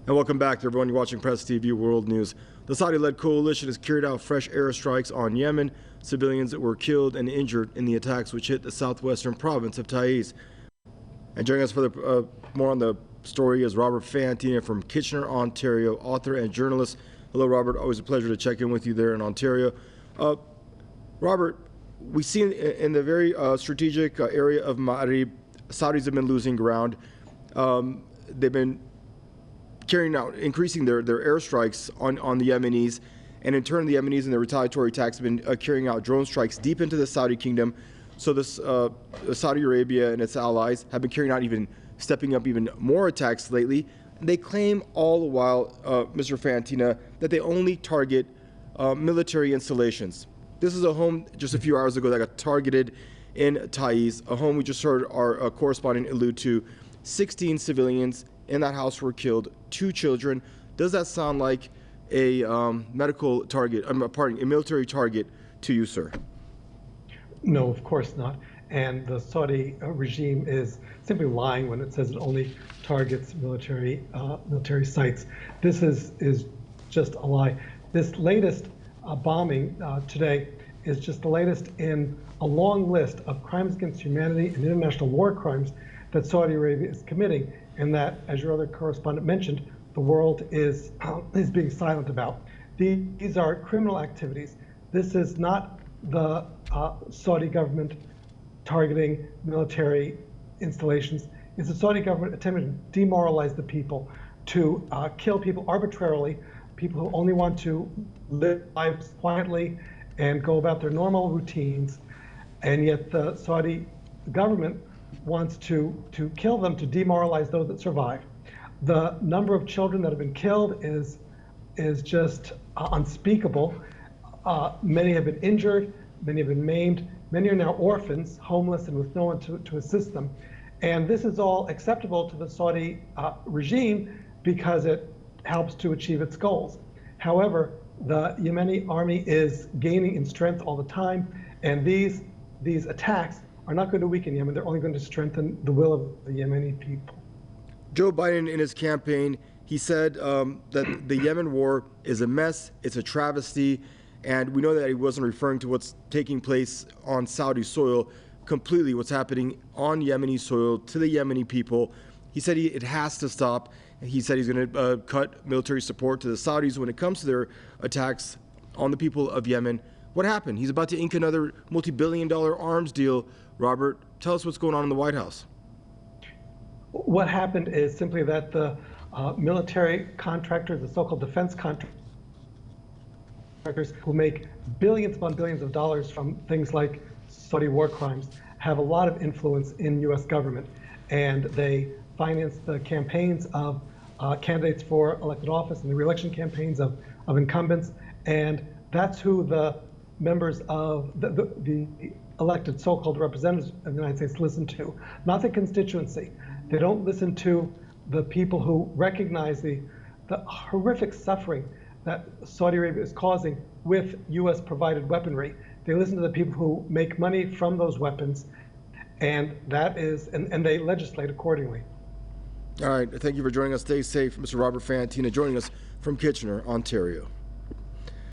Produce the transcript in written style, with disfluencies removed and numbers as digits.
And welcome back to everyone. You're watching Press TV World News. The Saudi-led coalition has carried out fresh airstrikes on Yemen. Civilians were killed and injured in the attacks which hit the southwestern province of Taiz. And joining us for more on the story is Robert Fantina from Kitchener, Ontario, author and journalist. Hello, Robert. Always a pleasure to check in with you there in Ontario. Robert, we see in the very strategic area of Ma'arib, Saudis have been losing ground. They've been increasing their airstrikes on the Yemenis, and in turn the Yemenis and their retaliatory attacks have been carrying out drone strikes deep into the Saudi kingdom. So this Saudi Arabia and its allies have been stepping up even more attacks lately. They claim all the while, Mr. Fantina, that they only target military installations. This is a home just a few hours ago that got targeted in Taiz, a home we just heard our correspondent allude to. 16 civilians in that house were killed, 2 children. Does that sound like a medical target, a military target to you, sir? No, of course not. And the Saudi regime is simply lying when it says it only targets military sites. This is just a lie. This latest bombing today is just the latest in a long list of crimes against humanity and international war crimes that Saudi Arabia is committing, and that, as your other correspondent mentioned, the world is being silent about. These are criminal activities. This is not the Saudi government targeting military installations. It's the Saudi government attempting to demoralize the people, to kill people arbitrarily, people who only want to live lives quietly and go about their normal routines. And yet the Saudi government wants to kill them, to demoralize those that survive. The number of children that have been killed is just unspeakable. Many have been injured, many have been maimed, many are now orphans, homeless, and with no one to assist them. And this is all acceptable to the Saudi regime because it helps to achieve its goals. However, the Yemeni army is gaining in strength all the time, and these attacks are not going to weaken Yemen. They're only going to strengthen the will of the Yemeni people. Joe Biden, in his campaign, he said that the Yemen war is a mess, it's a travesty, and we know that he wasn't referring to what's taking place on Saudi soil, completely what's happening on Yemeni soil to the Yemeni people. He said it has to stop. He said he's going to cut military support to the Saudis when it comes to their attacks on the people of Yemen. What happened? He's about to ink another multi-billion-dollar arms deal. Robert, tell us what's going on in the White House. What happened is simply that the military contractors, the so-called defense contractors, who make billions upon billions of dollars from things like Saudi war crimes, have a lot of influence in U.S. government, and they finance the campaigns of candidates for elected office and the re-election campaigns of incumbents, and that's who the members of the elected so-called representatives of the United States listen to, not the constituency. They don't listen to the people who recognize the horrific suffering that Saudi Arabia is causing with U.S. provided weaponry. They listen to the people who make money from those weapons, and they legislate accordingly. All right, thank you for joining us. Stay safe. Mr. Robert Fantina joining us from Kitchener, Ontario.